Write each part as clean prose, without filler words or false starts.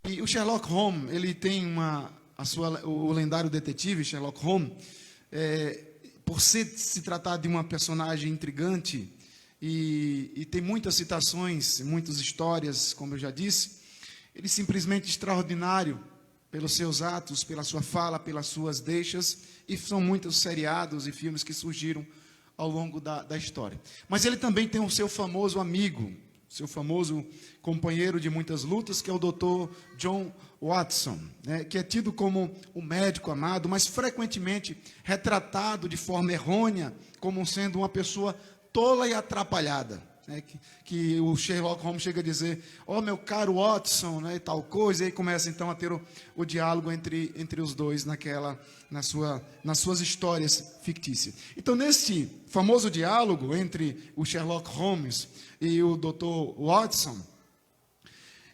E o Sherlock Holmes, ele tem o lendário detetive Sherlock Holmes, por se tratar de uma personagem intrigante, e tem muitas citações, muitas histórias, como eu já disse, ele é simplesmente extraordinário pelos seus atos, pela sua fala, pelas suas deixas, e são muitos seriados e filmes que surgiram ao longo da história. Mas ele também tem o seu famoso amigo, seu famoso companheiro de muitas lutas, que é o Dr. John Watson, né, que é tido como um médico amado, mas frequentemente retratado de forma errônea, como sendo uma pessoa tola e atrapalhada, né, que o Sherlock Holmes chega a dizer: "Oh, meu caro Watson", né, e tal coisa, e aí começa então a ter o diálogo entre os dois nas suas histórias fictícias. Então, nesse famoso diálogo entre o Sherlock Holmes e o Dr. Watson,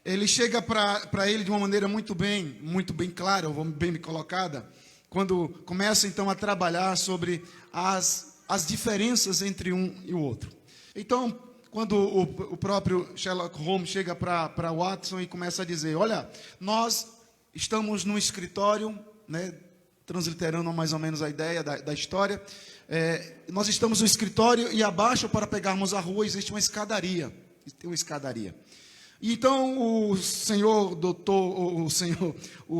ele chega para ele de uma maneira muito bem clara, ou bem colocada, quando começa então a trabalhar sobre as diferenças entre um e o outro. Então, quando o próprio Sherlock Holmes chega para Watson e começa a dizer: "Olha, nós estamos no escritório", né, transliterando mais ou menos a ideia da história, nós estamos no escritório e abaixo, para pegarmos a rua, existe uma escadaria. Tem uma escadaria. Então o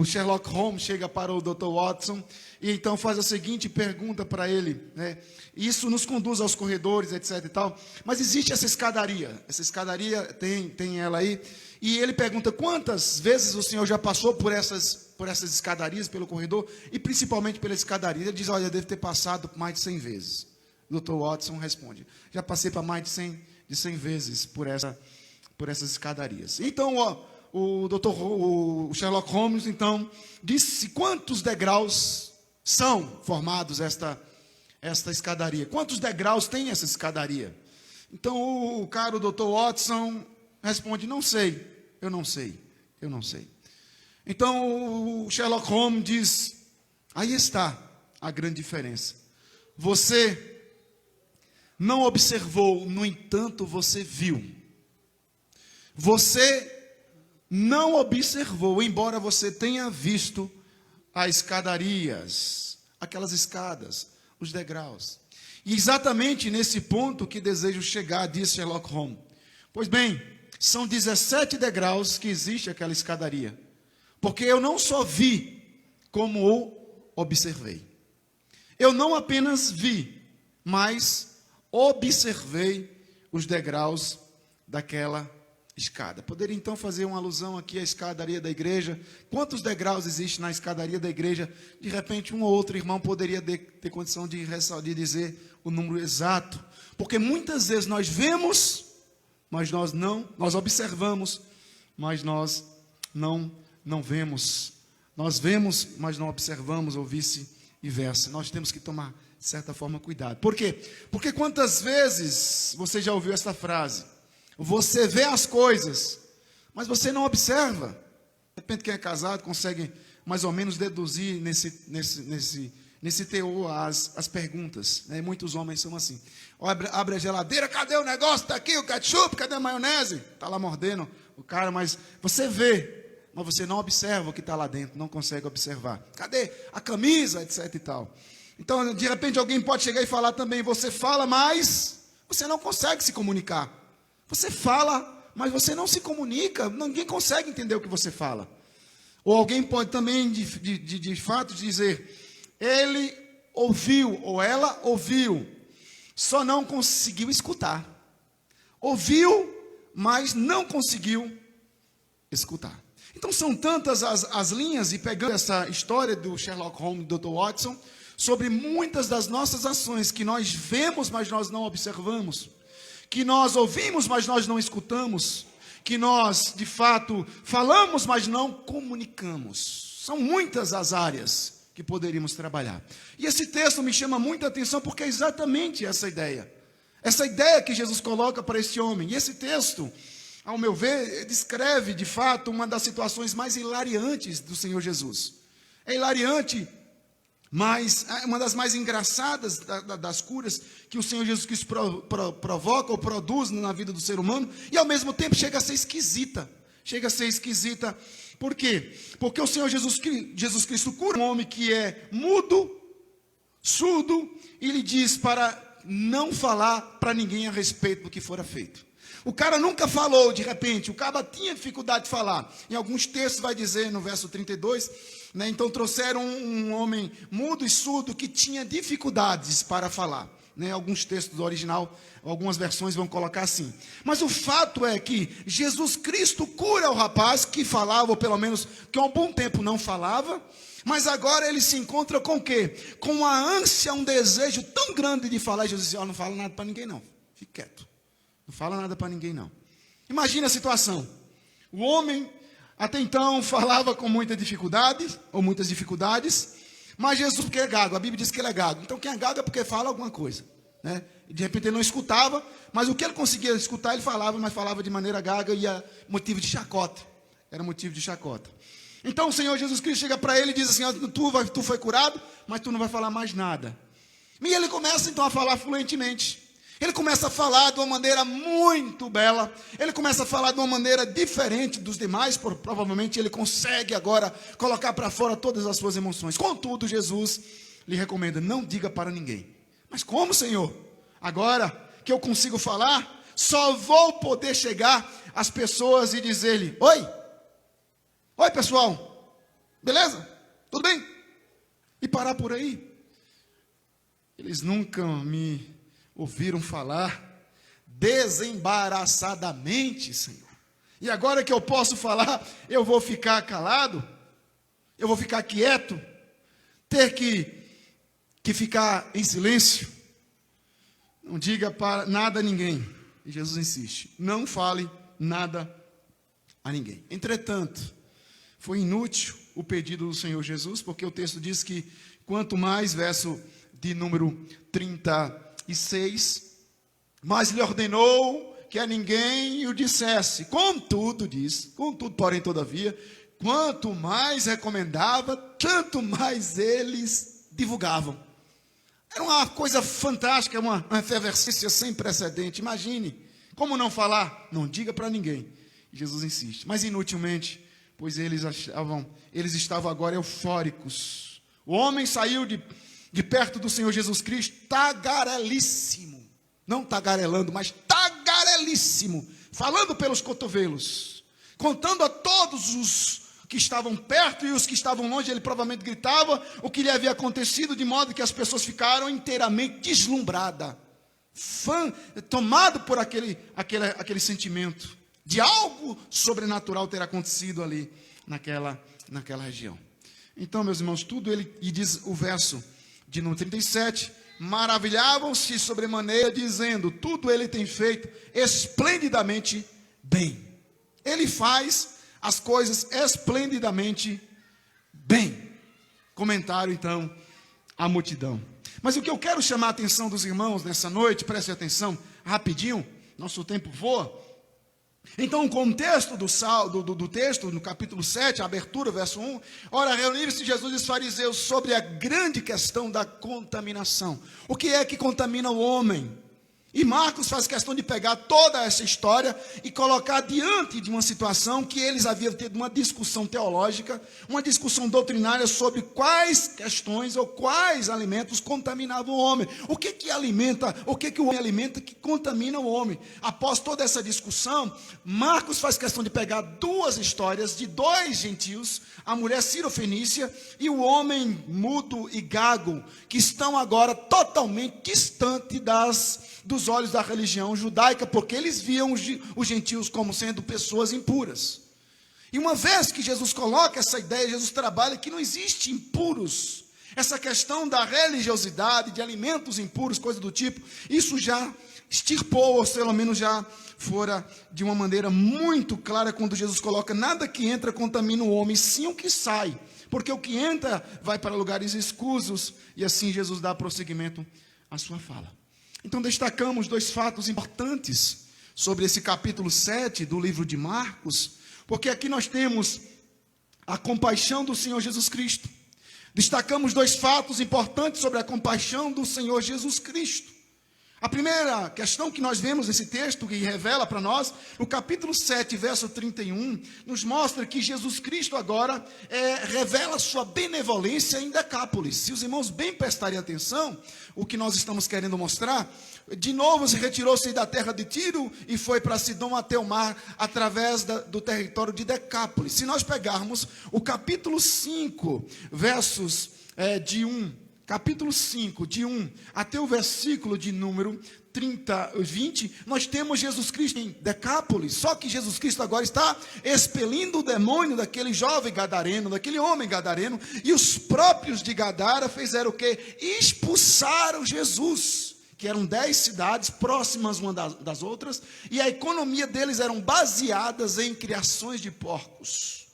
Sherlock Holmes chega para o Dr. Watson e então faz a seguinte pergunta para ele, né? Isso nos conduz aos corredores, etc. e tal. Mas existe essa escadaria tem ela aí. E ele pergunta: "Quantas vezes o senhor já passou por essas escadarias, pelo corredor, e principalmente pela escadaria?" Ele diz: "Olha, eu devo ter passado mais de 100 vezes. O Dr. Watson responde: "Já passei para mais de 100 vezes por essas escadarias." Então, o Sherlock Holmes então disse: "Quantos degraus são formados esta escadaria? Quantos degraus tem essa escadaria?" Então o caro Dr. Watson responde: "Não sei, eu não sei." Então o Sherlock Holmes diz: "Aí está a grande diferença. Você não observou, no entanto, você viu. Você não observou, embora você tenha visto as escadarias, aquelas escadas, os degraus." E exatamente nesse ponto que desejo chegar, disse Sherlock Holmes. Pois bem, são 17 degraus que existe aquela escadaria, porque eu não só vi, como o observei. Eu não apenas vi, mas observei os degraus daquela escada. Poderia então fazer uma alusão aqui à escadaria da igreja. Quantos degraus existem na escadaria da igreja? De repente, um ou outro irmão poderia ter condição de dizer o número exato, porque muitas vezes nós vemos, mas nós observamos, mas nós não vemos. Nós vemos, mas não observamos, ou vice-versa. Nós temos que tomar, de certa forma, cuidado. Por quê? Porque quantas vezes você já ouviu essa frase? Você vê as coisas, mas você não observa. De repente, quem é casado consegue mais ou menos deduzir nesse teor as perguntas, né? Muitos homens são assim: abre a geladeira, cadê o negócio? Está aqui o ketchup, cadê a maionese? Está lá mordendo o cara, mas você vê, mas você não observa o que está lá dentro, não consegue observar. Cadê a camisa, etc. e tal. Então, de repente, alguém pode chegar e falar também: você fala, mas você não consegue se comunicar. Você fala, mas você não se comunica, ninguém consegue entender o que você fala. Ou alguém pode também, de fato, dizer: ele ouviu, ou ela ouviu, só não conseguiu escutar. Ouviu, mas não conseguiu escutar. Então, são tantas as linhas, e pegando essa história do Sherlock Holmes e do Dr. Watson, sobre muitas das nossas ações que nós vemos, mas nós não observamos, que nós ouvimos, mas nós não escutamos, que nós, de fato, falamos, mas não comunicamos. São muitas as áreas que poderíamos trabalhar. E esse texto me chama muita atenção, porque é exatamente essa ideia que Jesus coloca para esse homem. E esse texto, ao meu ver, descreve, de fato, uma das situações mais hilariantes do Senhor Jesus. É hilariante, mas uma das mais engraçadas das curas que o Senhor Jesus Cristo provoca ou produz na vida do ser humano, e ao mesmo tempo chega a ser esquisita, Por quê? Porque o Senhor Jesus Cristo cura um homem que é mudo, surdo, e lhe diz para não falar para ninguém a respeito do que fora feito. O cara nunca falou, de repente, o cara tinha dificuldade de falar. Em alguns textos vai dizer, no verso 32, né, então trouxeram um homem mudo e surdo que tinha dificuldades para falar. Né, alguns textos do original, algumas versões vão colocar assim. Mas o fato é que Jesus Cristo cura o rapaz que falava, ou pelo menos que há um bom tempo não falava, mas agora ele se encontra com o quê? Com uma ânsia, um desejo tão grande de falar. E Jesus disse, não fala nada para ninguém não, fique quieto. Não fala nada para ninguém não. Imagina a situação. O homem até então falava com muita dificuldade, ou muitas dificuldades, mas Jesus, porque é gago, a Bíblia diz que ele é gago. Então quem é gago é porque fala alguma coisa, né? De repente ele não escutava, mas o que ele conseguia escutar ele falava, mas falava de maneira gaga e é motivo de chacota. Era motivo de chacota. Então o Senhor Jesus Cristo chega para ele e diz assim, tu foi curado, mas tu não vai falar mais nada. E ele começa então a falar fluentemente. Ele começa a falar de uma maneira muito bela. Ele começa a falar de uma maneira diferente dos demais. Provavelmente ele consegue agora colocar para fora todas as suas emoções. Contudo, Jesus lhe recomenda, não diga para ninguém. Mas como, Senhor? Agora que eu consigo falar, só vou poder chegar às pessoas e dizer-lhe, oi pessoal, beleza? Tudo bem? E parar por aí. Eles nunca me ouviram falar desembaraçadamente, Senhor. E agora que eu posso falar, eu vou ficar calado? Eu vou ficar quieto? Ter que ficar em silêncio? Não diga para nada a ninguém. E Jesus insiste, não fale nada a ninguém. Entretanto, foi inútil o pedido do Senhor Jesus, porque o texto diz que quanto mais, verso de número 36, mas lhe ordenou que a ninguém o dissesse. Contudo, porém, todavia, quanto mais recomendava, tanto mais eles divulgavam. Era uma coisa fantástica, uma efervescência sem precedente. Imagine, como não falar? Não diga para ninguém. Jesus insiste, mas inutilmente, pois eles estavam agora eufóricos. O homem saiu de perto do Senhor Jesus Cristo, tagarelíssimo, não tagarelando, mas tagarelíssimo, falando pelos cotovelos, contando a todos os que estavam perto e os que estavam longe. Ele provavelmente gritava o que lhe havia acontecido, de modo que as pessoas ficaram inteiramente deslumbradas, tomado por aquele sentimento de algo sobrenatural ter acontecido ali naquela região. Então, meus irmãos, tudo ele, e diz o verso de número 37, maravilhavam-se sobremaneira, dizendo, tudo ele tem feito esplendidamente bem. Ele faz as coisas esplendidamente bem. Comentário, então, a multidão. Mas o que eu quero chamar a atenção dos irmãos nessa noite, preste atenção, rapidinho, nosso tempo voa. Então, o contexto do texto, no capítulo 7, a abertura, verso 1, ora, reuniram-se Jesus e os fariseus sobre a grande questão da contaminação. O que é que contamina o homem? E Marcos faz questão de pegar toda essa história e colocar diante de uma situação que eles haviam tido uma discussão teológica, uma discussão doutrinária sobre quais questões ou quais alimentos contaminavam o homem. O que o homem alimenta que contamina o homem? Após toda essa discussão, Marcos faz questão de pegar duas histórias de dois gentios, a mulher cirofenícia e o homem mudo e gago, que estão agora totalmente distantes dos olhos da religião judaica, porque eles viam os gentios como sendo pessoas impuras. E uma vez que Jesus coloca essa ideia, Jesus trabalha que não existe impuros. Essa questão da religiosidade, de alimentos impuros, coisa do tipo, isso já extirpou, ou pelo menos já fora de uma maneira muito clara, quando Jesus coloca, nada que entra contamina o homem, sim o que sai. Porque o que entra vai para lugares escusos, e assim Jesus dá prosseguimento à sua fala. Então destacamos dois fatos importantes sobre esse capítulo 7 do livro de Marcos, porque aqui nós temos a compaixão do Senhor Jesus Cristo. Destacamos dois fatos importantes sobre a compaixão do Senhor Jesus Cristo. A primeira questão que nós vemos nesse texto, que revela para nós, no capítulo 7, verso 31, nos mostra que Jesus Cristo agora revela sua benevolência em Decápolis. Se os irmãos bem prestarem atenção, o que nós estamos querendo mostrar, de novo se retirou-se da terra de Tiro e foi para Sidom até o mar, através do território de Decápolis. Se nós pegarmos o capítulo 5, versos de 1, capítulo 5, de 1 até o versículo de número 20, nós temos Jesus Cristo em Decápolis, só que Jesus Cristo agora está expelindo o demônio daquele jovem gadareno, daquele homem gadareno, e os próprios de Gadara fizeram o quê? Expulsaram Jesus, que eram 10 cidades próximas uma das outras, e a economia deles eram baseadas em criações de porcos.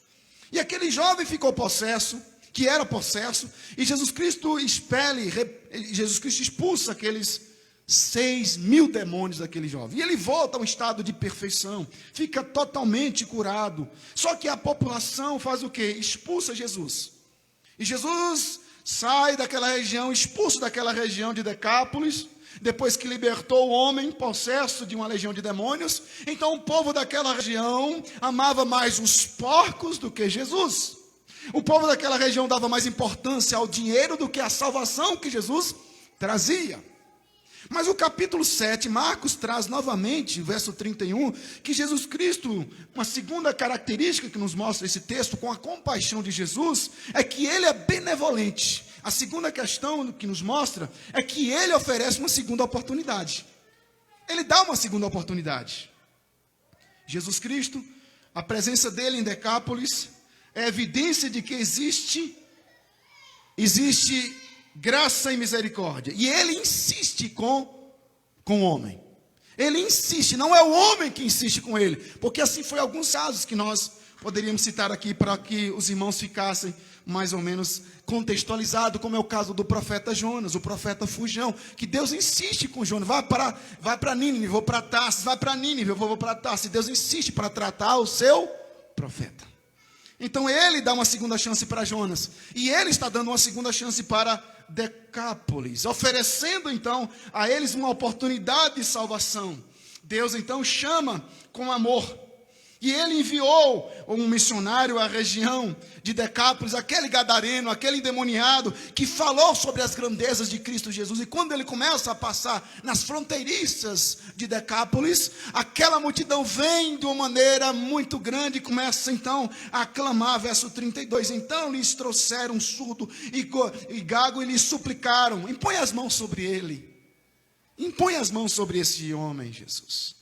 E aquele jovem ficou possesso, que era possesso, e Jesus Cristo expulsa aqueles 6.000 demônios daquele jovem, e ele volta ao estado de perfeição, fica totalmente curado. Só que a população faz o quê? Expulsa Jesus, e Jesus sai daquela região, expulso daquela região de Decápolis, depois que libertou o homem possesso de uma legião de demônios. Então o povo daquela região amava mais os porcos do que Jesus. O povo daquela região dava mais importância ao dinheiro do que à salvação que Jesus trazia. Mas o capítulo 7, Marcos traz novamente, verso 31, que Jesus Cristo, uma segunda característica que nos mostra esse texto, com a compaixão de Jesus, é que ele é benevolente. A segunda questão que nos mostra é que ele oferece uma segunda oportunidade. Ele dá uma segunda oportunidade. Jesus Cristo, a presença dele em Decápolis, é evidência de que existe graça e misericórdia. E ele insiste com o homem. Ele insiste, não é o homem que insiste com ele. Porque assim foi alguns casos que nós poderíamos citar aqui para que os irmãos ficassem mais ou menos contextualizados, como é o caso do profeta Jonas, o profeta Fujão, que Deus insiste com Jonas, vai para Nínive, vou para Tarsis, vai para Nínive, eu vou para Tarsis. Deus insiste para tratar o seu profeta. Então ele dá uma segunda chance para Jonas, e ele está dando uma segunda chance para Decápolis, oferecendo então a eles uma oportunidade de salvação. Deus então chama com amor, e ele enviou um missionário à região de Decápolis, aquele gadareno, aquele endemoniado, que falou sobre as grandezas de Cristo Jesus. E quando ele começa a passar nas fronteiriças de Decápolis, aquela multidão vem de uma maneira muito grande e começa então a clamar, verso 32, então lhes trouxeram surdo e gago e lhes suplicaram, impõe as mãos sobre ele, impõe as mãos sobre esse homem, Jesus.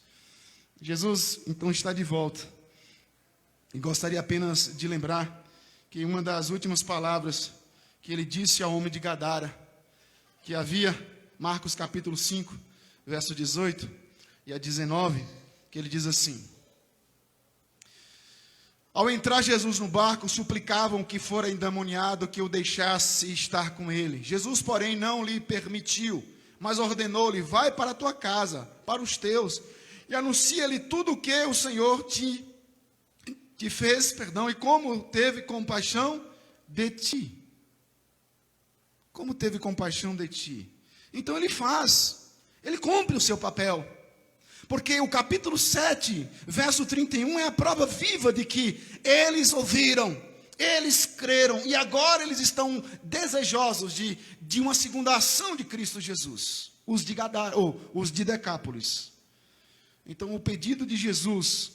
Jesus então está de volta, e gostaria apenas de lembrar que uma das últimas palavras que ele disse ao homem de Gadara, que havia, Marcos capítulo 5, verso 18 e a 19, que ele diz assim: ao entrar Jesus no barco, suplicavam que fora endemoniado que o deixasse estar com ele. Jesus, porém, não lhe permitiu, mas ordenou-lhe, vai para a tua casa, para os teus, e anuncia-lhe tudo o que o Senhor te fez, e como teve compaixão de ti. Como teve compaixão de ti. Então ele cumpre o seu papel. Porque o capítulo 7, verso 31, é a prova viva de que eles ouviram, eles creram, e agora eles estão desejosos de uma segunda ação de Cristo Jesus. Os de Gadara, ou os de Decápolis. Então o pedido de Jesus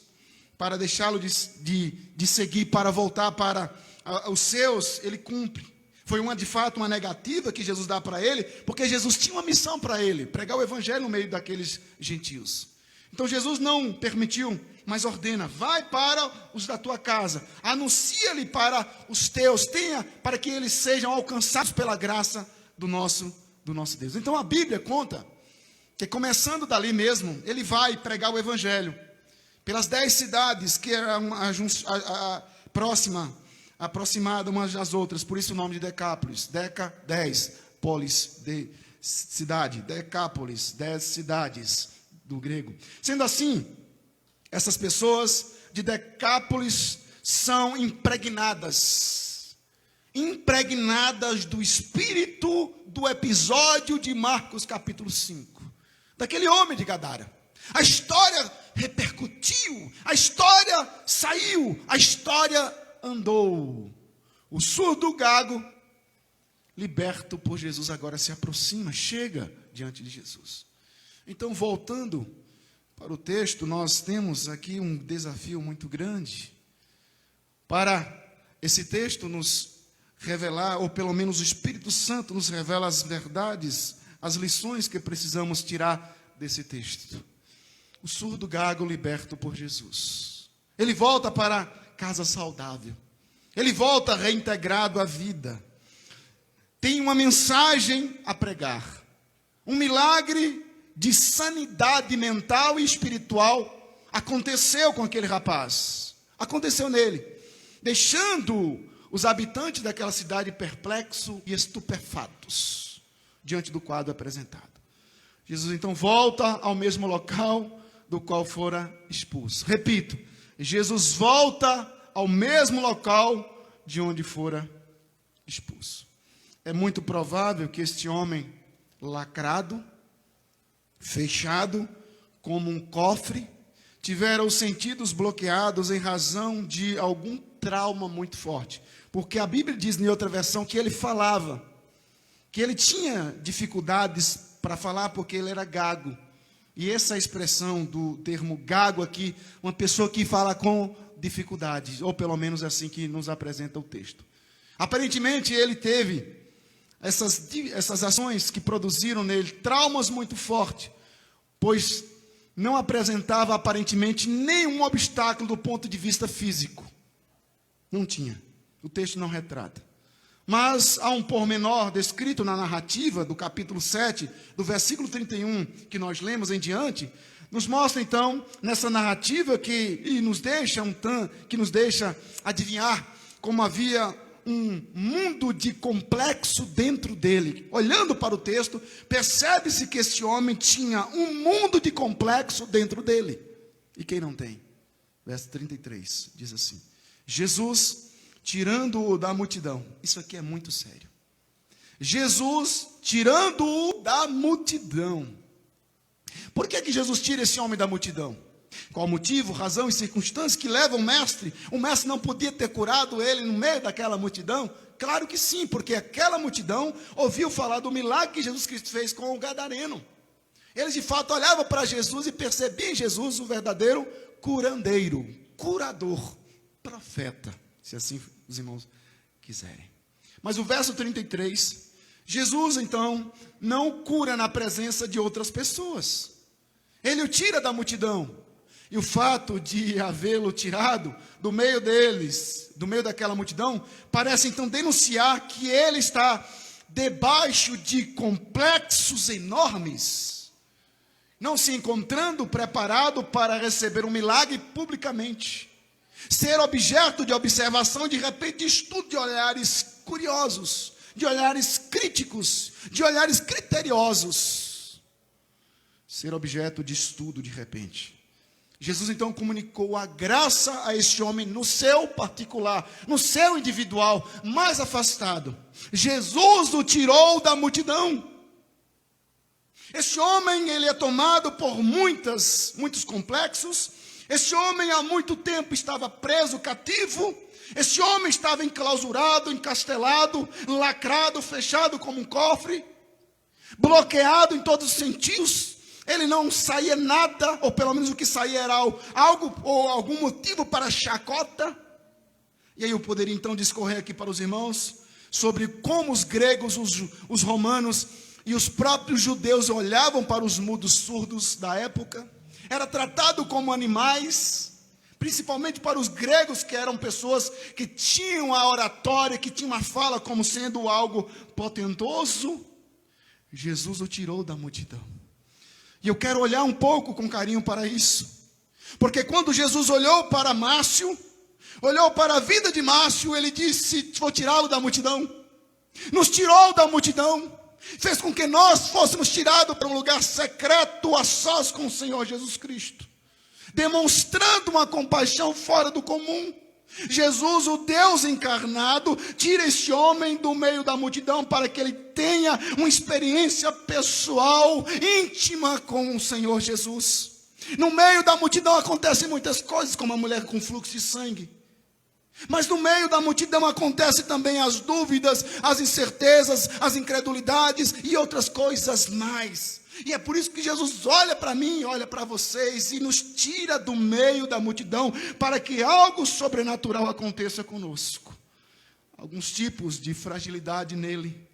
para deixá-lo de seguir, para voltar para os seus, ele cumpre. Foi de fato uma negativa que Jesus dá para ele, porque Jesus tinha uma missão para ele, pregar o evangelho no meio daqueles gentios. Então Jesus não permitiu, mas ordena, vai para os da tua casa, anuncia-lhe para os teus, para que eles sejam alcançados pela graça do nosso Deus. Então a Bíblia conta que começando dali mesmo, ele vai pregar o evangelho pelas 10 cidades que eram aproximadas umas das outras, por isso o nome de Decápolis, 10, polis, de cidade, Decápolis, 10 cidades do grego. Sendo assim, essas pessoas de Decápolis são impregnadas do espírito do episódio de Marcos capítulo 5. daquele homem de Gadara. A história repercutiu, a história saiu, a história andou. O surdo gago, liberto por Jesus, agora se aproxima, chega diante de Jesus. Então, voltando para o texto, nós temos aqui um desafio muito grande para esse texto nos revelar, ou pelo menos o Espírito Santo nos revela as verdades, as lições que precisamos tirar desse texto. O surdo gago liberto por Jesus. Ele volta para a casa saudável. Ele volta reintegrado à vida. Tem uma mensagem a pregar. Um milagre de sanidade mental e espiritual aconteceu com aquele rapaz. Aconteceu nele. Deixando os habitantes daquela cidade perplexos e estupefatos diante do quadro apresentado. Jesus então volta ao mesmo local do qual fora expulso. Repito, Jesus volta ao mesmo local de onde fora expulso. É muito provável que este homem lacrado, fechado, como um cofre, tivera os sentidos bloqueados em razão de algum trauma muito forte. Porque a Bíblia diz em outra versão que ele falava, que ele tinha dificuldades para falar porque ele era gago. E essa expressão do termo gago aqui, uma pessoa que fala com dificuldades, ou pelo menos assim que nos apresenta o texto. Aparentemente ele teve essas ações que produziram nele traumas muito fortes, pois não apresentava aparentemente nenhum obstáculo do ponto de vista físico. Não tinha. O texto não retrata. Mas há um pormenor descrito na narrativa do capítulo 7, do versículo 31, que nós lemos em diante, nos mostra então, nessa narrativa que nos deixa adivinhar como havia um mundo de complexo dentro dele. Olhando para o texto, percebe-se que esse homem tinha um mundo de complexo dentro dele. E quem não tem? Verso 33, diz assim: Jesus, tirando-o da multidão. Isso aqui é muito sério. Jesus, tirando-o da multidão. Por que Jesus tira esse homem da multidão? Qual motivo, razão e circunstância que levam o mestre? O mestre não podia ter curado ele no meio daquela multidão? Claro que sim, porque aquela multidão ouviu falar do milagre que Jesus Cristo fez com o gadareno. Eles de fato olhavam para Jesus e percebiam em Jesus o verdadeiro curandeiro, curador, profeta, se assim os irmãos quiserem. Mas o verso 33, Jesus então não cura na presença de outras pessoas. Ele o tira da multidão. E o fato de havê-lo tirado do meio deles, do meio daquela multidão, parece então denunciar que ele está debaixo de complexos enormes, não se encontrando preparado para receber um milagre publicamente, ser objeto de observação, de repente, de estudo, de olhares curiosos, de olhares críticos, de olhares criteriosos, ser objeto de estudo de repente. Jesus então comunicou a graça a este homem no seu particular, no seu individual, mais afastado. Jesus o tirou da multidão. Este homem, ele é tomado por muitos complexos. Este homem há muito tempo estava preso, cativo. Este homem estava enclausurado, encastelado, lacrado, fechado como um cofre, bloqueado em todos os sentidos. Ele não saía nada, ou pelo menos o que saía era algo ou algum motivo para chacota. E aí eu poderia então discorrer aqui para os irmãos sobre como os gregos, os romanos e os próprios judeus olhavam para os mudos surdos da época. Era tratado como animais, principalmente para os gregos, que eram pessoas que tinham a oratória, que tinham a fala como sendo algo potentoso. Jesus o tirou da multidão. E eu quero olhar um pouco com carinho para isso. Porque quando Jesus olhou para Márcio, olhou para a vida de Márcio, ele disse: vou tirá-lo da multidão. Nos tirou da multidão. Fez com que nós fôssemos tirados para um lugar secreto, a sós com o Senhor Jesus Cristo. Demonstrando uma compaixão fora do comum. Jesus, o Deus encarnado, tira este homem do meio da multidão para que ele tenha uma experiência pessoal, íntima com o Senhor Jesus. No meio da multidão acontecem muitas coisas, como a mulher com fluxo de sangue. Mas no meio da multidão acontecem também as dúvidas, as incertezas, as incredulidades e outras coisas mais. E é por isso que Jesus olha para mim, olha para vocês e nos tira do meio da multidão para que algo sobrenatural aconteça conosco. Alguns tipos de fragilidade nele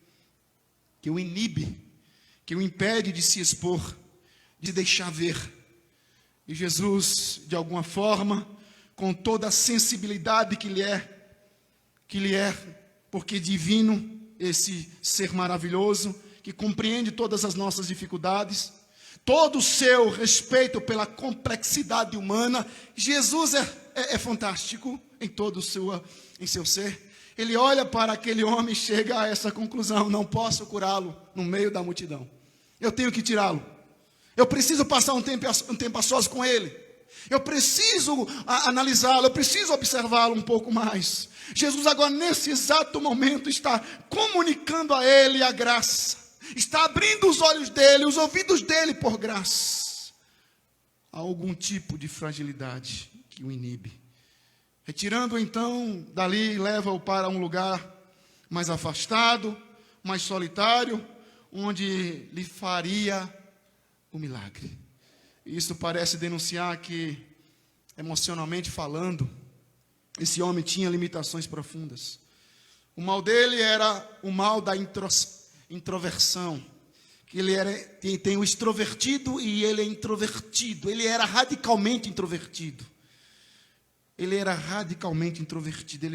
que o inibe, que o impede de se expor, de deixar ver. E Jesus, de alguma forma, com toda a sensibilidade que lhe é, porque divino, esse ser maravilhoso, que compreende todas as nossas dificuldades, todo o seu respeito pela complexidade humana, Jesus é fantástico em todo em seu ser. Ele olha para aquele homem e chega a essa conclusão: não posso curá-lo no meio da multidão. Eu tenho que tirá-lo. Eu preciso passar um tempo a sós com ele. Eu preciso analisá-lo, eu preciso observá-lo um pouco mais. Jesus agora, nesse exato momento, está comunicando a ele a graça. Está abrindo os olhos dele, os ouvidos dele por graça. Há algum tipo de fragilidade que o inibe. Retirando-o então dali, leva-o para um lugar mais afastado, mais solitário, onde lhe faria o milagre. Isso parece denunciar que, emocionalmente falando, esse homem tinha limitações profundas. O mal dele era o mal da introversão. Que ele tem o extrovertido e ele é introvertido. Ele era radicalmente introvertido. Ele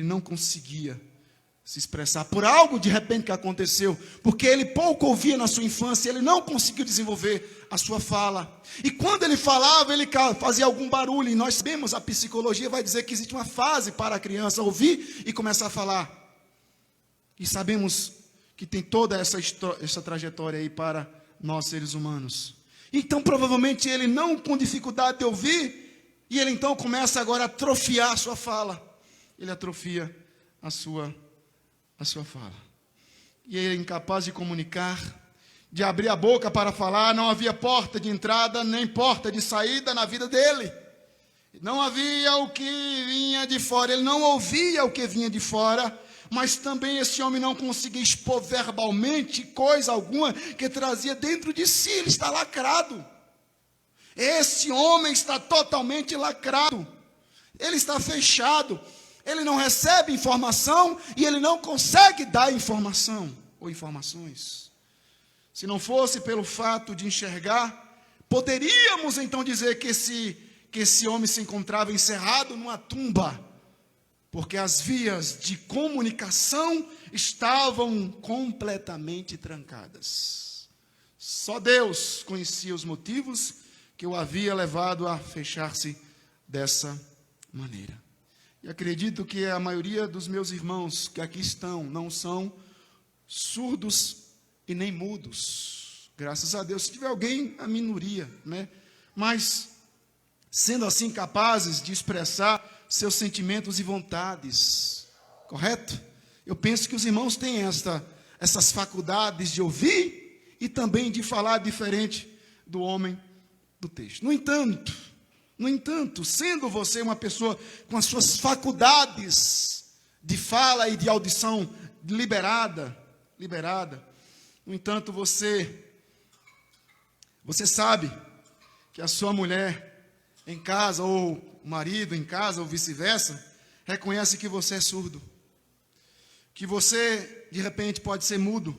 não conseguia se expressar por algo de repente que aconteceu, porque ele pouco ouvia na sua infância, ele não conseguiu desenvolver a sua fala. E quando ele falava, ele fazia algum barulho. E nós sabemos, a psicologia vai dizer que existe uma fase para a criança ouvir e começar a falar. E sabemos que tem toda essa trajetória aí para nós seres humanos. Então provavelmente ele não com dificuldade de ouvir, e ele então começa agora a atrofiar a sua fala. Ele atrofia a sua fala. E ele é incapaz de comunicar, de abrir a boca para falar. Não havia porta de entrada, nem porta de saída na vida dele. Não havia o que vinha de fora, ele não ouvia o que vinha de fora, mas também esse homem não conseguia expor verbalmente coisa alguma que trazia dentro de si. Ele está lacrado. Esse homem está totalmente lacrado. Ele está fechado. Ele não recebe informação e ele não consegue dar informação ou informações. Se não fosse pelo fato de enxergar, poderíamos então dizer que esse homem se encontrava encerrado numa tumba, porque as vias de comunicação estavam completamente trancadas. Só Deus conhecia os motivos que o havia levado a fechar-se dessa maneira. E acredito que a maioria dos meus irmãos que aqui estão não são surdos e nem mudos. Graças a Deus. Se tiver alguém, a minoria, né? Mas, sendo assim capazes de expressar seus sentimentos e vontades. Correto? Eu penso que os irmãos têm essas faculdades de ouvir e também de falar diferente do homem do texto. No entanto, sendo você uma pessoa com as suas faculdades de fala e de audição liberada, no entanto, você sabe que a sua mulher em casa, ou o marido em casa, ou vice-versa, reconhece que você é surdo, que você, de repente, pode ser mudo.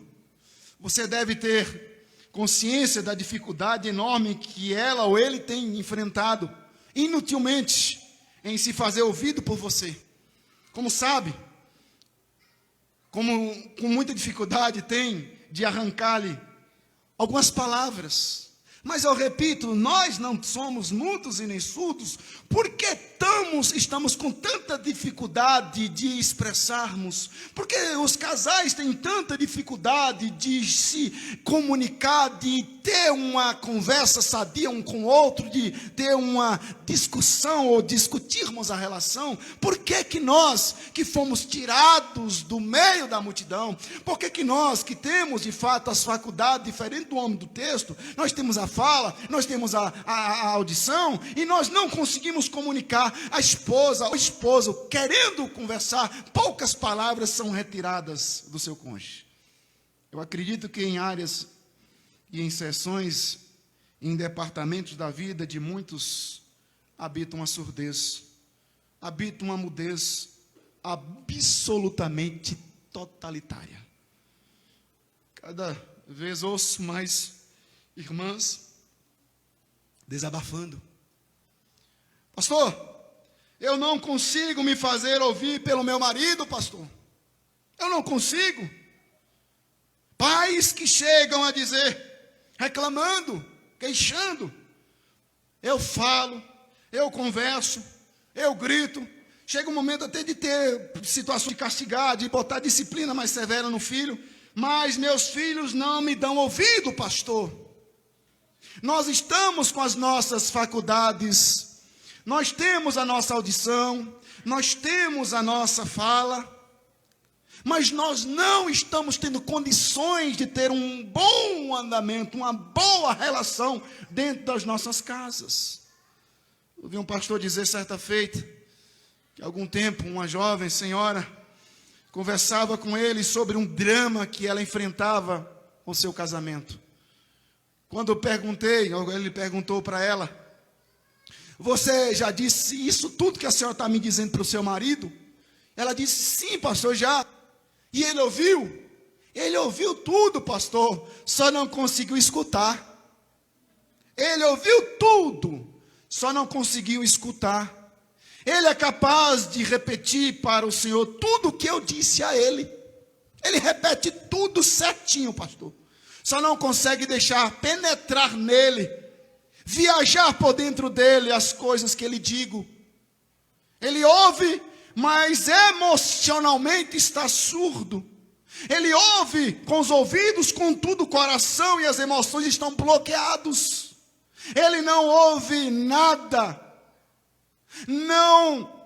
Você deve ter consciência da dificuldade enorme que ela ou ele tem enfrentado inutilmente em se fazer ouvido por você. Como sabe, com muita dificuldade tem de arrancar-lhe algumas palavras. Mas eu repito, nós não somos mudos e nem surdos, porque estamos com tanta dificuldade de expressarmos? Por que os casais têm tanta dificuldade de se comunicar, de ter uma conversa sadia um com o outro, de ter uma discussão ou discutirmos a relação? Por que que nós, que fomos tirados do meio da multidão, por que que nós, que temos de fato as faculdades diferentes do homem do texto, nós temos a fala, nós temos a audição, e nós não conseguimos comunicar? A esposa, o esposo, querendo conversar, poucas palavras são retiradas do seu cônjuge. Eu acredito que em áreas e em sessões, em departamentos da vida de muitos, habita uma surdez, habita uma mudez absolutamente totalitária. Cada vez ouço mais irmãs desabafando: pastor, eu não consigo me fazer ouvir pelo meu marido, pastor. Eu não consigo. Pais que chegam a dizer, reclamando, queixando: eu falo, eu converso, eu grito. Chega um momento até de ter situação de castigar, de botar disciplina mais severa no filho, mas meus filhos não me dão ouvido, pastor. Nós estamos com as nossas faculdades, nós temos a nossa audição, nós temos a nossa fala, mas nós não estamos tendo condições de ter um bom andamento, uma boa relação dentro das nossas casas. Eu vi um pastor dizer certa feita, que há algum tempo uma jovem senhora conversava com ele sobre um drama que ela enfrentava com seu casamento. Quando eu perguntei, ele perguntou para ela: você já disse isso tudo que a senhora está me dizendo para o seu marido? Ela disse: sim, pastor, já. E ele ouviu? Ele ouviu tudo, pastor, só não conseguiu escutar. Ele ouviu tudo, só não conseguiu escutar. Ele é capaz de repetir para o Senhor tudo o que eu disse a ele. Ele repete tudo certinho, pastor. Só não consegue deixar penetrar nele, viajar por dentro dele as coisas que ele digo. Ele ouve, mas emocionalmente está surdo. Ele ouve com os ouvidos, contudo o coração e as emoções estão bloqueados. Ele não ouve nada, não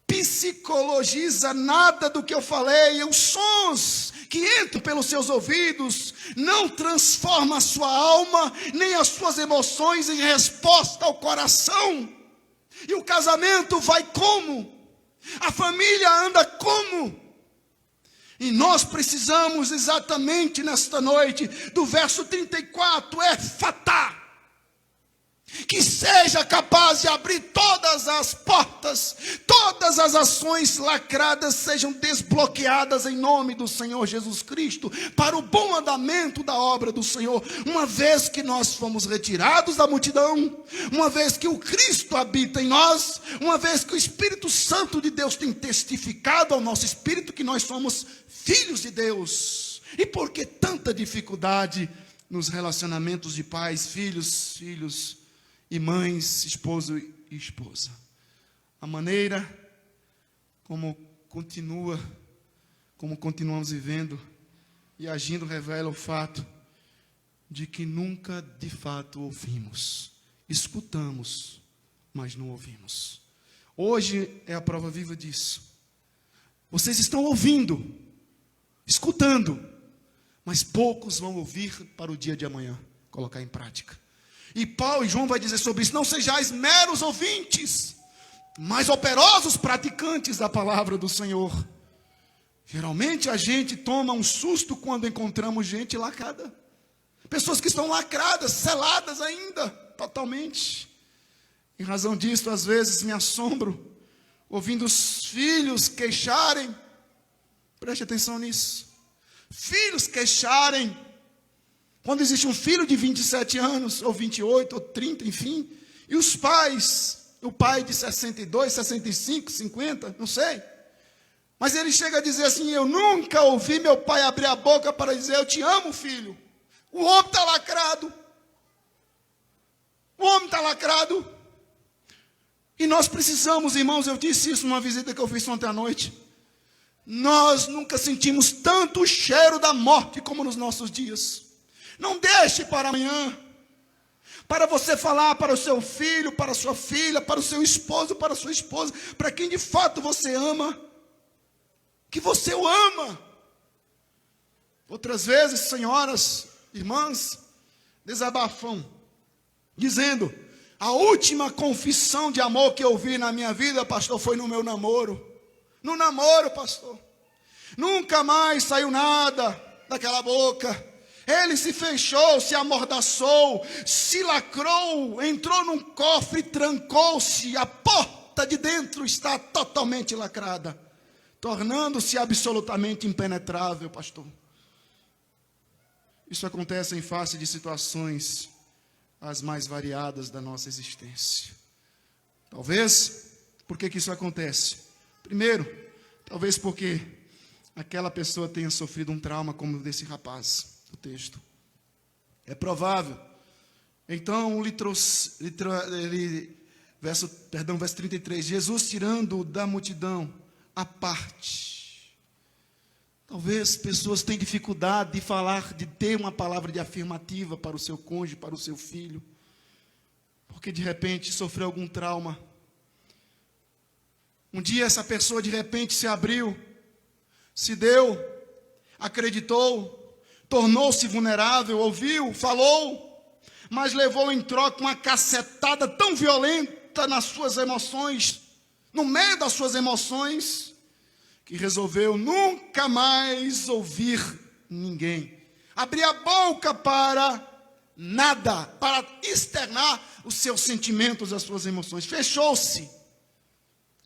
psicologiza nada do que eu falei. Os sons que entram pelos seus ouvidos não transformam a sua alma, nem as suas emoções em resposta ao coração. E o casamento vai como? A família anda como? E nós precisamos exatamente nesta noite, do verso 34, Efatá, que seja capaz de abrir todas as portas, todas as ações lacradas sejam desbloqueadas em nome do Senhor Jesus Cristo, para o bom andamento da obra do Senhor. Uma vez que nós fomos retirados da multidão, uma vez que o Cristo habita em nós, uma vez que o Espírito Santo de Deus tem testificado ao nosso espírito que nós somos filhos de Deus. E por que tanta dificuldade nos relacionamentos de pais, filhos e mães, esposo e esposa? A maneira como continuamos vivendo e agindo revela o fato de que nunca de fato ouvimos. Escutamos, mas não ouvimos. Hoje é a prova viva disso. Vocês estão ouvindo, escutando, mas poucos vão ouvir para o dia de amanhã colocar em prática. E Paulo e João vai dizer sobre isso: não sejais meros ouvintes, mas operosos praticantes da palavra do Senhor. Geralmente a gente toma um susto quando encontramos gente lacrada. Pessoas que estão lacradas, seladas ainda, totalmente. Em razão disso, às vezes me assombro, ouvindo os filhos queixarem. Preste atenção nisso. Filhos queixarem. Quando existe um filho de 27 anos, ou 28, ou 30, enfim, e os pais, o pai de 62, 65, 50, não sei, mas ele chega a dizer assim: eu nunca ouvi meu pai abrir a boca para dizer eu te amo, filho. O homem está lacrado. O homem está lacrado. E nós precisamos, irmãos, eu disse isso numa visita que eu fiz ontem à noite. Nós nunca sentimos tanto o cheiro da morte como nos nossos dias. Não deixe para amanhã, para você falar para o seu filho, para a sua filha, para o seu esposo, para a sua esposa, para quem de fato você ama, que você o ama. Outras vezes, senhoras, irmãs, desabafam, dizendo: a última confissão de amor que eu vi na minha vida, pastor, foi no meu namoro. No namoro, pastor. Nunca mais saiu nada daquela boca. Ele se fechou, se amordaçou, se lacrou, entrou num cofre e trancou-se. A porta de dentro está totalmente lacrada, tornando-se absolutamente impenetrável, pastor. Isso acontece em face de situações as mais variadas da nossa existência. Talvez, por que isso acontece? Primeiro, talvez porque aquela pessoa tenha sofrido um trauma como o desse rapaz do texto. É provável. Então, verso 33, Jesus tirando da multidão à parte. Talvez pessoas tenham dificuldade de falar, de ter uma palavra de afirmativa para o seu cônjuge, para o seu filho, porque de repente sofreu algum trauma. Um dia essa pessoa de repente se abriu, se deu, acreditou, tornou-se vulnerável, ouviu, falou, mas levou em troca uma cacetada tão violenta nas suas emoções, no meio das suas emoções, que resolveu nunca mais ouvir ninguém. Abrir a boca para nada, para externar os seus sentimentos, as suas emoções. Fechou-se.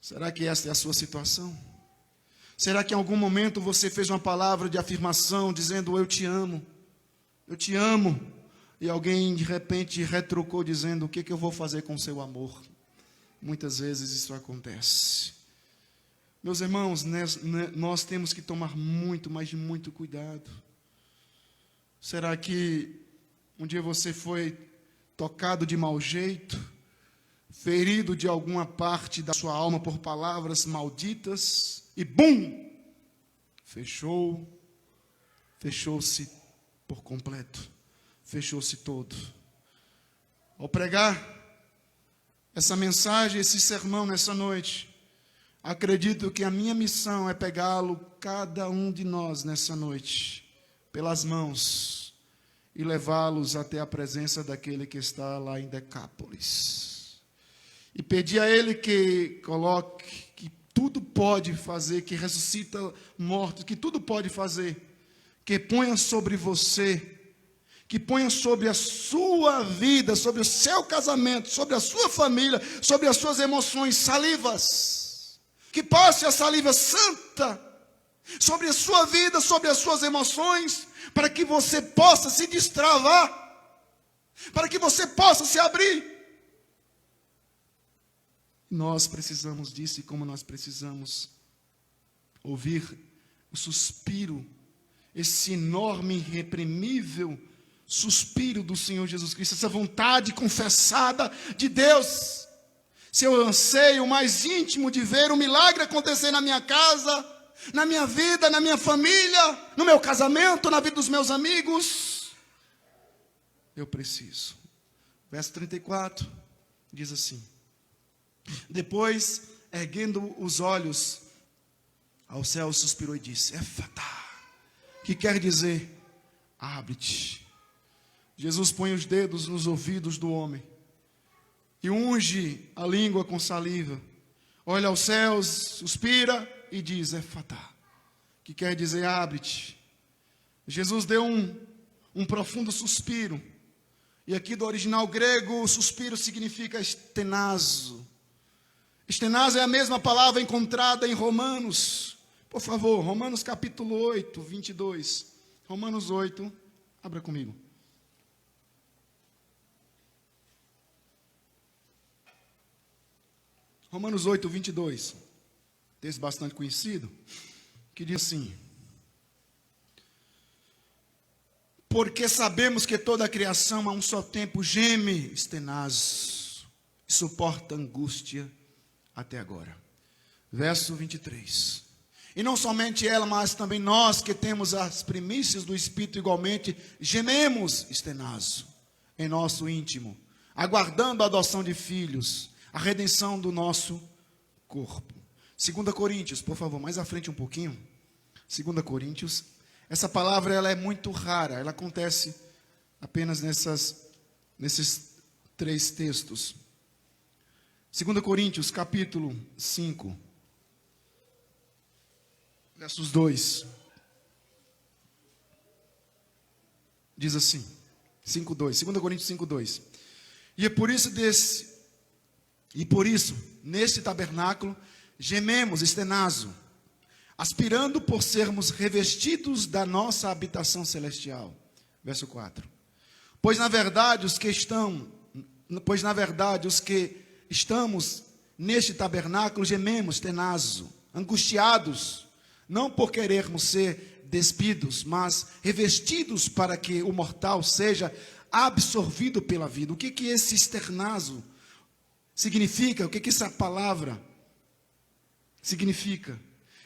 Será que esta é a sua situação? Será que em algum momento você fez uma palavra de afirmação, dizendo: eu te amo, e alguém de repente retrucou dizendo: o que eu vou fazer com o seu amor? Muitas vezes isso acontece. Meus irmãos, nós temos que tomar muito, mas muito cuidado. Será que um dia você foi tocado de mau jeito, ferido de alguma parte da sua alma por palavras malditas, e bum! Fechou-se por completo, fechou-se todo. Ao pregar essa mensagem, esse sermão nessa noite, acredito que a minha missão é pegá-lo, cada um de nós nessa noite, pelas mãos e levá-los até a presença daquele que está lá em Decápolis. E pedir a ele que coloque, que tudo pode fazer, que ressuscita mortos, que tudo pode fazer, que ponha sobre você, que ponha sobre a sua vida, sobre o seu casamento, sobre a sua família, sobre as suas emoções, salivas. Que passe a saliva santa sobre a sua vida, sobre as suas emoções, para que você possa se destravar, para que você possa se abrir. Nós precisamos disso, e como nós precisamos ouvir o suspiro, esse enorme, irreprimível suspiro do Senhor Jesus Cristo, essa vontade confessada de Deus, seu anseio mais íntimo de ver o milagre acontecer na minha casa, na minha vida, na minha família, no meu casamento, na vida dos meus amigos. Eu preciso. Verso 34 diz assim: depois, erguendo os olhos ao céu, suspirou e disse: Efatá, que quer dizer: abre-te. Jesus põe os dedos nos ouvidos do homem e unge a língua com saliva, olha aos céus, suspira e diz: Efatá, que quer dizer: abre-te. Jesus deu um profundo suspiro, e aqui do original grego, o suspiro significa estenazo. Estenazo é a mesma palavra encontrada em Romanos. Por favor, Romanos capítulo 8, 22. Romanos 8, abra comigo. Romanos 8, 22, texto bastante conhecido, que diz assim: porque sabemos que toda a criação a um só tempo geme, estenaz, e suporta angústia até agora. Verso 23. E não somente ela, mas também nós que temos as primícias do Espírito igualmente, gememos, Estenazo, em nosso íntimo, aguardando a adoção de filhos, a redenção do nosso corpo. 2 Coríntios, por favor, mais à frente um pouquinho. 2 Coríntios. Essa palavra ela é muito rara, ela acontece apenas nesses 3 textos. 2 Coríntios, capítulo 5, versos 2. Diz assim, 5:2, 2 Coríntios 5:2. E por isso, neste tabernáculo, gememos, Estenazo, aspirando por sermos revestidos da nossa habitação celestial. Verso 4. Pois na verdade os que estamos neste tabernáculo gememos, Estenazo, angustiados, não por querermos ser despidos, mas revestidos para que o mortal seja absorvido pela vida. O que esse Estenazo significa? O que essa palavra significa?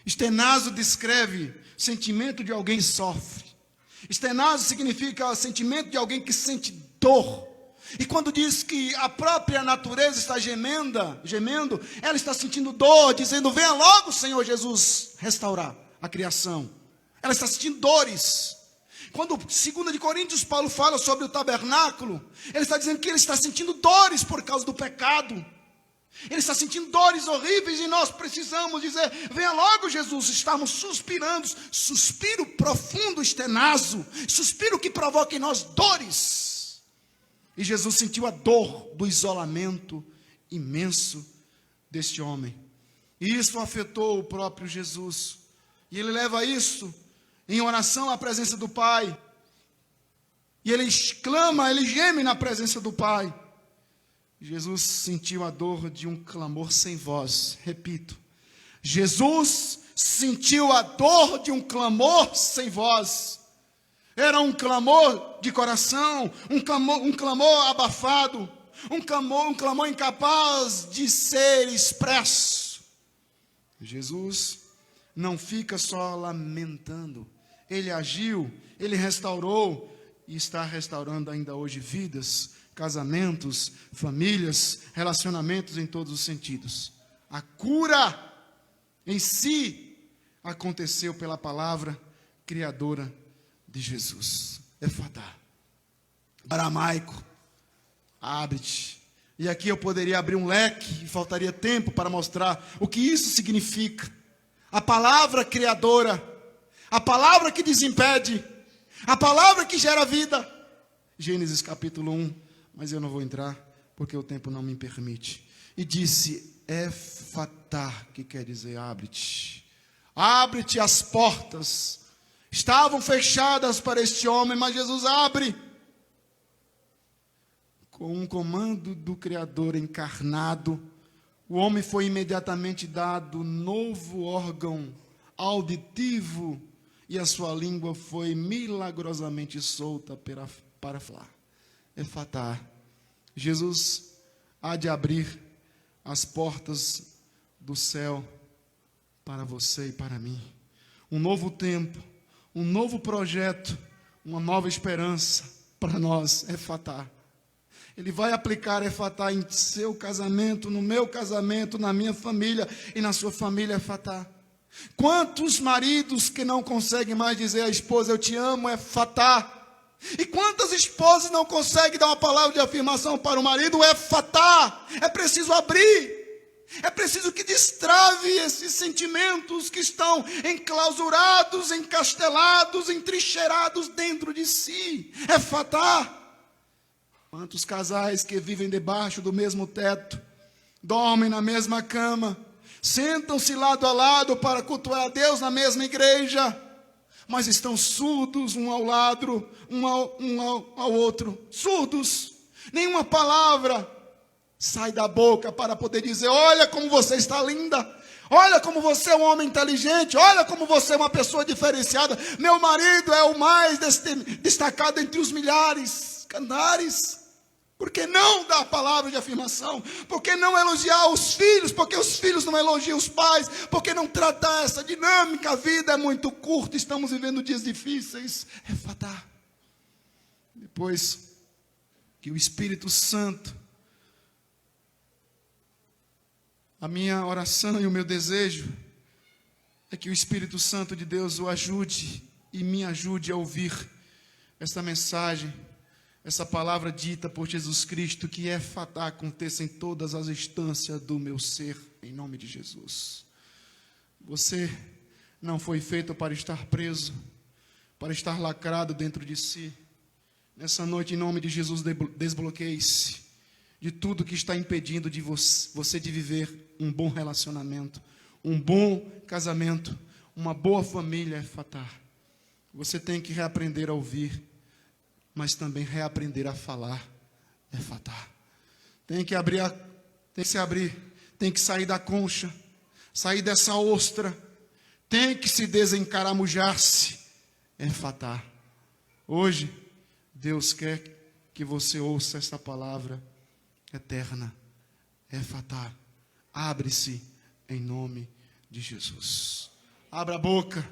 Estenazo descreve o sentimento de alguém que sofre. Estenazo significa o sentimento de alguém que sente dor. E quando diz que a própria natureza está gemendo, ela está sentindo dor, dizendo: venha logo, Senhor Jesus, restaurar a criação. Ela está sentindo dores. Quando 2 Coríntios Paulo fala sobre o tabernáculo, ele está dizendo que ele está sentindo dores por causa do pecado. Ele está sentindo dores horríveis e nós precisamos dizer: venha logo, Jesus. Estamos suspirando, suspiro profundo, Estenazo, suspiro que provoca em nós dores. E Jesus sentiu a dor do isolamento imenso deste homem. E isso afetou o próprio Jesus. E ele leva isso em oração à presença do Pai. E ele exclama, ele geme na presença do Pai. Jesus sentiu a dor de um clamor sem voz. Repito, Jesus sentiu a dor de um clamor sem voz. Era um clamor de coração, um clamor abafado, um clamor incapaz de ser expresso. Jesus não fica só lamentando. Ele agiu, ele restaurou e está restaurando ainda hoje vidas, casamentos, famílias, relacionamentos em todos os sentidos. A cura em si aconteceu pela palavra criadora de Jesus. Efatá, aramaico, abre-te. E aqui eu poderia abrir um leque e faltaria tempo para mostrar o que isso significa. A palavra criadora, a palavra que desimpede, a palavra que gera vida. Gênesis capítulo 1, mas eu não vou entrar porque o tempo não me permite. E disse Efatá, que quer dizer abre-te. Abre-te as portas. Estavam fechadas para este homem, mas Jesus abre. Com um comando do Criador encarnado, o homem foi imediatamente dado novo órgão auditivo e a sua língua foi milagrosamente solta para falar. Efatá. Jesus há de abrir as portas do céu para você e para mim. Um novo tempo, um novo projeto, uma nova esperança para nós. Efatá. Ele vai aplicar Efatá em seu casamento, no meu casamento, na minha família e na sua família. Efatá. Quantos maridos que não conseguem mais dizer à esposa: eu te amo, Efatá. E quantas esposas não conseguem dar uma palavra de afirmação para o marido? Efatá. É preciso abrir. É preciso que destrave esses sentimentos que estão enclausurados, encastelados, entrincheirados dentro de si. Efatá. Quantos casais que vivem debaixo do mesmo teto, dormem na mesma cama, sentam-se lado a lado para cultuar a Deus na mesma igreja, mas estão surdos um ao lado, um ao outro, surdos. Nenhuma palavra sai da boca para poder dizer: olha como você está linda, olha como você é um homem inteligente, olha como você é uma pessoa diferenciada, meu marido é o mais destacado entre os milhares, cantares. Por que não dar a palavra de afirmação? Por que não elogiar os filhos? Por que os filhos não elogiam os pais? Por que não tratar essa dinâmica? A vida é muito curta, estamos vivendo dias difíceis. Efatá. Depois que o Espírito Santo, a minha oração e o meu desejo é que o Espírito Santo de Deus o ajude e me ajude a ouvir esta mensagem, essa palavra dita por Jesus Cristo, que efatá aconteça em todas as instâncias do meu ser, em nome de Jesus. Você não foi feito para estar preso, para estar lacrado dentro de si. Nessa noite, em nome de Jesus, desbloqueie-se de tudo que está impedindo de você de viver um bom relacionamento, um bom casamento, uma boa família, efatá. Você tem que reaprender a ouvir, mas também reaprender a falar, efatá. Tem que se abrir, tem que sair da concha, sair dessa ostra, tem que se desencaramujar-se, efatá. Hoje, Deus quer que você ouça esta palavra eterna, efatá. Abre-se em nome de Jesus. Abra a boca,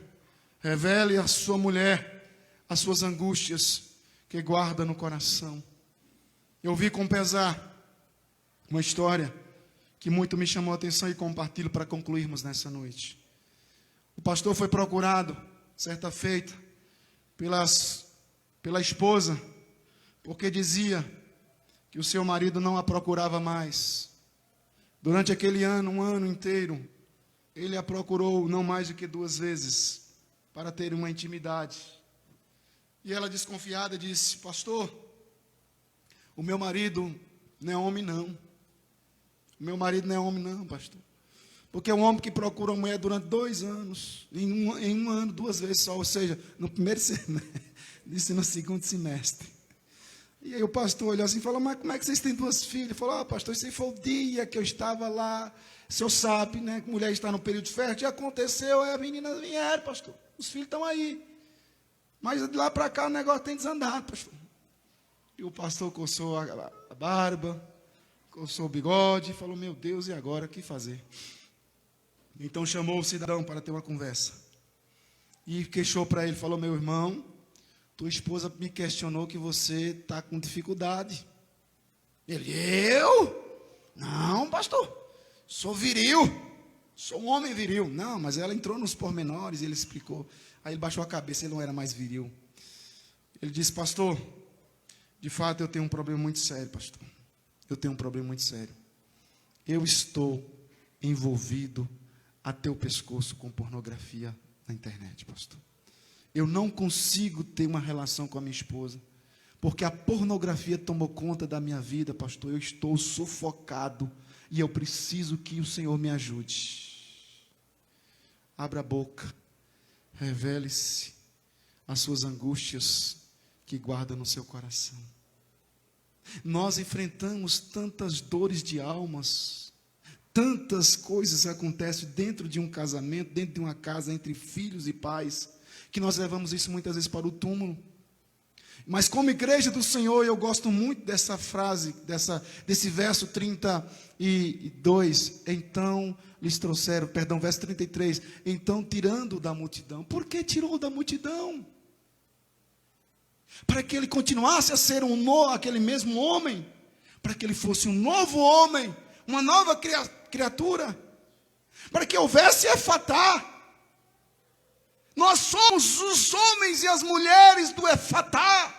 revele à sua mulher as suas angústias que guarda no coração. Eu vi com pesar uma história que muito me chamou a atenção e compartilho para concluirmos nessa noite. O pastor foi procurado, certa feita, pela esposa, porque dizia que o seu marido não a procurava mais. Durante aquele ano, um ano inteiro, ele a procurou não mais do que 2 vezes, para ter uma intimidade. E ela, desconfiada, disse: pastor, o meu marido não é homem não. O meu marido não é homem não, pastor. Porque é um homem que procura uma mulher durante 2 anos, em um ano, 2 vezes só, ou seja, no primeiro semestre, disse no segundo semestre. E aí o pastor olhou assim e falou: mas como é que vocês têm 2 filhas? Ele falou: pastor, esse foi o dia que eu estava lá. O senhor sabe, né, que mulher está no período fértil, e aconteceu, as meninas vieram, pastor. Os filhos estão aí. Mas de lá para cá o negócio tem desandado, pastor. E o pastor coçou a barba, coçou o bigode, e falou: meu Deus, e agora, o que fazer? Então chamou o cidadão para ter uma conversa. E queixou para ele, falou: meu irmão, tua esposa me questionou que você está com dificuldade. Ele: eu? Não, pastor, sou viril, sou um homem viril. Não, mas ela entrou nos pormenores e ele explicou. Aí ele baixou a cabeça, ele não era mais viril. Ele disse: pastor, de fato eu tenho um problema muito sério, pastor. Eu tenho um problema muito sério. Eu estou envolvido até o pescoço com pornografia na internet, pastor. Eu não consigo ter uma relação com a minha esposa, porque a pornografia tomou conta da minha vida, pastor. Eu estou sufocado e eu preciso que o Senhor me ajude. Abra a boca, revele-se as suas angústias que guarda no seu coração. Nós enfrentamos tantas dores de almas, tantas coisas acontecem dentro de um casamento, dentro de uma casa, entre filhos e pais, que nós levamos isso muitas vezes para o túmulo. Mas como igreja do Senhor, eu gosto muito dessa frase, desse verso 32, então lhes trouxeram, verso 33, então tirando da multidão. Por que tirou da multidão? Para que ele continuasse a ser aquele mesmo homem, para que ele fosse um novo homem, uma nova criatura, para que houvesse efatá. Nós somos os homens e as mulheres do efatá,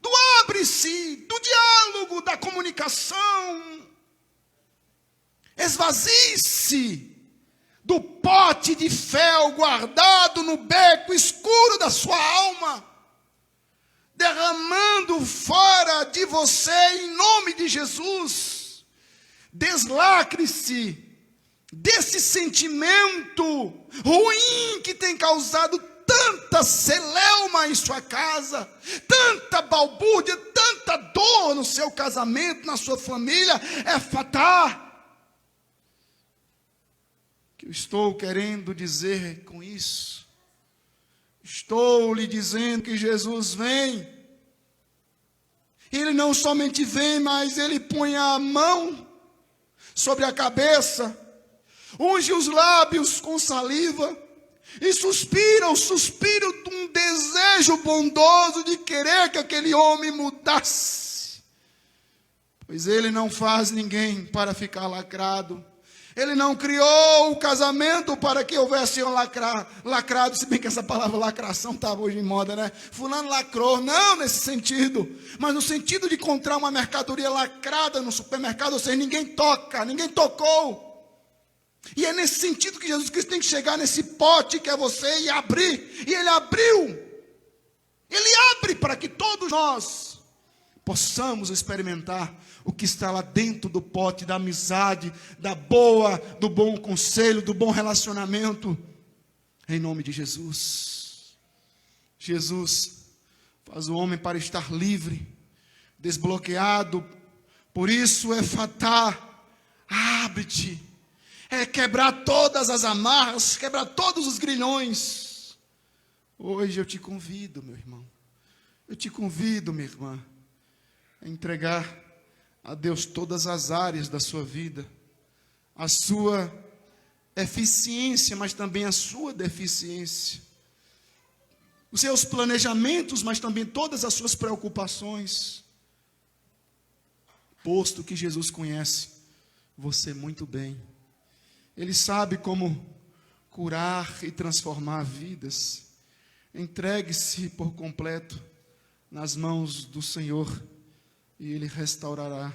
do abre-se, do diálogo, da comunicação. Esvazie-se do pote de fel guardado no beco escuro da sua alma, derramando fora de você em nome de Jesus. Deslacre-se desse sentimento ruim que tem causado tanta celeuma em sua casa, tanta balbúrdia, tanta dor no seu casamento, na sua família. Efatá. O que eu estou querendo dizer com isso? Estou lhe dizendo que Jesus vem Ele não somente vem, mas ele põe a mão sobre a cabeça, unge os lábios com saliva e suspira o suspiro de um desejo bondoso de querer que aquele homem mudasse. Pois ele não faz ninguém para ficar lacrado. Ele não criou o casamento para que houvesse um lacrado, se bem que essa palavra lacração está hoje em moda, né? Fulano lacrou, não nesse sentido, mas no sentido de encontrar uma mercadoria lacrada no supermercado, ou seja, ninguém toca, ninguém tocou. E é nesse sentido que Jesus Cristo tem que chegar nesse pote que é você e abrir. E ele abriu. Ele abre para que todos nós possamos experimentar o que está lá dentro do pote da amizade, do bom conselho, do bom relacionamento. Em nome de Jesus. Jesus faz o homem para estar livre, desbloqueado. Por isso é fatá, abre-te. É quebrar todas as amarras, quebrar todos os grilhões. Hoje eu te convido, meu irmão. Eu te convido, minha irmã, a entregar a Deus todas as áreas da sua vida, a sua eficiência, mas também a sua deficiência, os seus planejamentos, mas também todas as suas preocupações, posto que Jesus conhece você muito bem. Ele sabe como curar e transformar vidas. Entregue-se por completo nas mãos do Senhor e Ele restaurará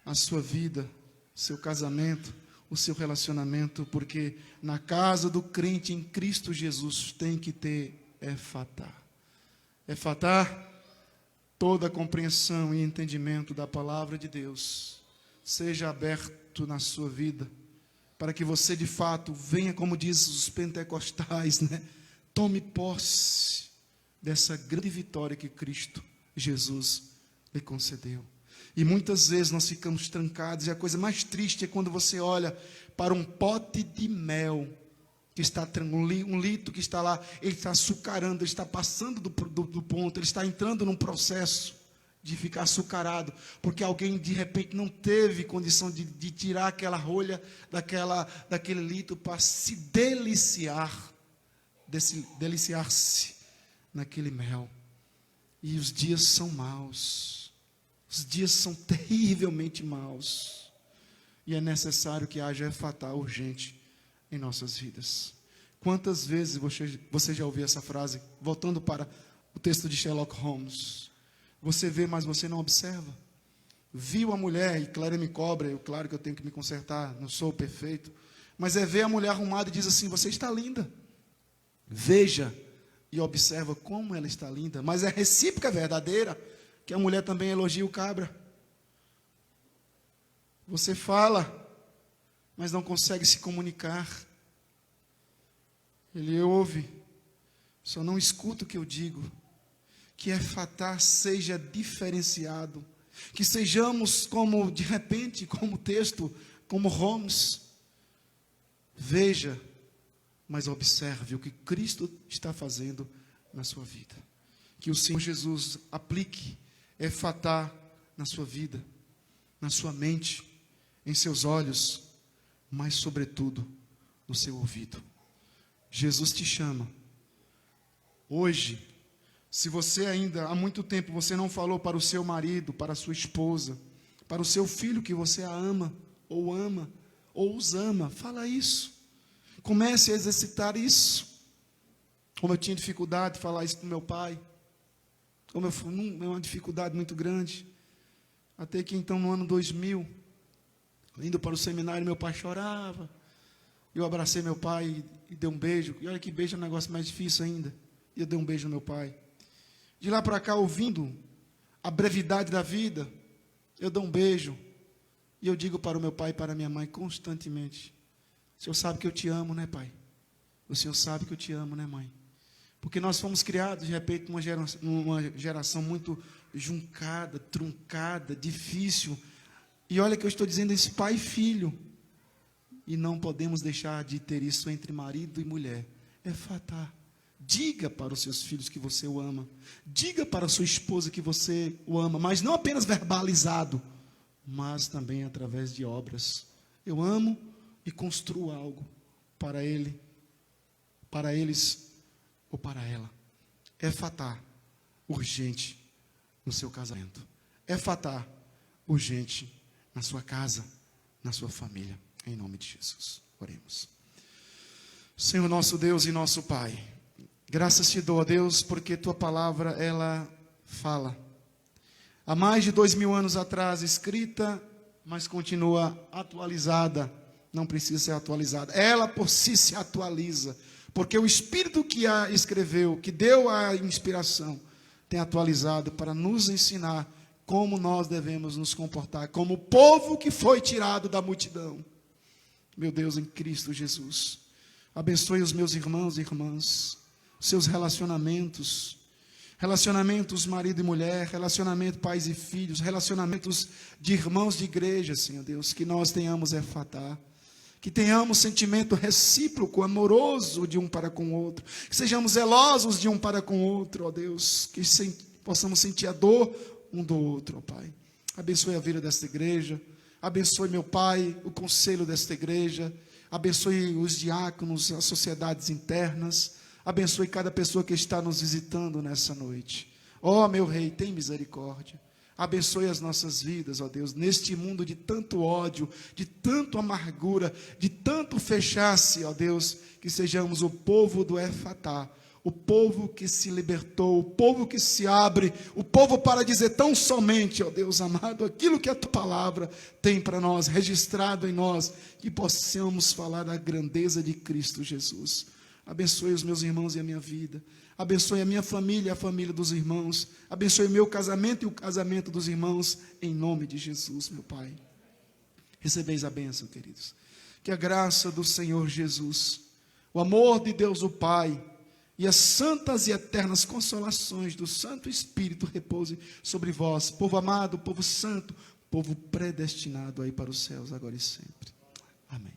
a sua vida, seu casamento, o seu relacionamento, porque na casa do crente em Cristo Jesus tem que ter efatá. Efatá, toda a compreensão e entendimento da palavra de Deus seja aberto na sua vida, para que você de fato venha, como diz os pentecostais, né? Tome posse dessa grande vitória que Cristo Jesus lhe concedeu. E muitas vezes nós ficamos trancados, e a coisa mais triste é quando você olha para um pote de mel, que está um litro que está lá, ele está açucarando, ele está passando do ponto, ele está entrando num processo de ficar açucarado, porque alguém de repente não teve condição de tirar aquela rolha daquele litro para se deliciar-se naquele mel. E os dias são maus, os dias são terrivelmente maus, e é necessário que haja efatá urgente em nossas vidas. Quantas vezes você já ouviu essa frase? Voltando para o texto de Sherlock Holmes, você vê, mas você não observa. Viu a mulher, e claro, me cobra, claro que eu tenho que me consertar, não sou perfeito, mas é ver a mulher arrumada e diz assim: você está linda. Veja e observa como ela está linda, mas é recíproca verdadeira, que a mulher também elogia o cabra. Você fala, mas não consegue se comunicar. Ele ouve, só não escuta o que eu digo. Que efatá seja diferenciado, que sejamos como, de repente, como texto, como Holmes. Veja, mas observe o que Cristo está fazendo na sua vida. Que o Senhor Jesus aplique efatá na sua vida, na sua mente, em seus olhos, mas sobretudo no seu ouvido. Jesus te chama. Hoje, se você ainda há muito tempo você não falou para o seu marido, para a sua esposa, para o seu filho que você a ama, ou os ama, fala isso. Comece a exercitar isso. Como eu tinha dificuldade de falar isso para o meu pai, como é uma dificuldade muito grande. Até que então no ano 2000, indo para o seminário, meu pai chorava. Eu abracei meu pai e dei um beijo. E olha que beijo é um negócio mais difícil ainda. E eu dei um beijo no meu pai. De lá para cá, ouvindo a brevidade da vida, eu dou um beijo. E eu digo para o meu pai e para a minha mãe constantemente: o Senhor sabe que eu te amo, né, pai? O Senhor sabe que eu te amo, né, mãe? Porque nós fomos criados, de repente, numa geração muito juncada, truncada, difícil. E olha que eu estou dizendo isso, pai e filho. E não podemos deixar de ter isso entre marido e mulher. Efatá, Diga para os seus filhos que você o ama. Diga para a sua esposa que você o ama, mas não apenas verbalizado, mas também através de obras. Eu amo e construo algo para ele, para eles ou para ela. Efatá, urgente no seu casamento. Efatá, urgente na sua casa, na sua família. Em nome de Jesus. Oremos. Senhor nosso Deus e nosso Pai, graças te dou, a Deus, porque tua palavra, ela fala. Há mais de 2000 anos atrás, escrita, mas continua atualizada. Não precisa ser atualizada. Ela por si se atualiza. Porque o Espírito que a escreveu, que deu a inspiração, tem atualizado para nos ensinar como nós devemos nos comportar, como o povo que foi tirado da multidão. Meu Deus, em Cristo Jesus. Abençoe os meus irmãos e irmãs, seus relacionamentos, relacionamentos marido e mulher, relacionamento pais e filhos, relacionamentos de irmãos de igreja, Senhor Deus, que nós tenhamos efatá, que tenhamos sentimento recíproco, amoroso de um para com o outro, que sejamos zelosos de um para com o outro, ó Deus, que possamos sentir a dor um do outro, ó Pai. Abençoe a vida desta igreja, abençoe, meu Pai, o conselho desta igreja, abençoe os diáconos, as sociedades internas, abençoe cada pessoa que está nos visitando nessa noite. Ó, meu Rei, tem misericórdia. Abençoe as nossas vidas, ó Deus, neste mundo de tanto ódio, de tanto amargura, de tanto fechar-se, ó Deus, que sejamos o povo do Efatá, o povo que se libertou, o povo que se abre, o povo para dizer tão somente, ó Deus amado, aquilo que a tua palavra tem para nós, registrado em nós, que possamos falar da grandeza de Cristo Jesus. Abençoe os meus irmãos e a minha vida. Abençoe a minha família e a família dos irmãos. Abençoe o meu casamento e o casamento dos irmãos, em nome de Jesus, meu Pai. Recebeis a bênção, queridos. Que a graça do Senhor Jesus, o amor de Deus o Pai e as santas e eternas consolações do Santo Espírito repouse sobre vós, povo amado, povo santo, povo predestinado aí para os céus, agora e sempre. Amém.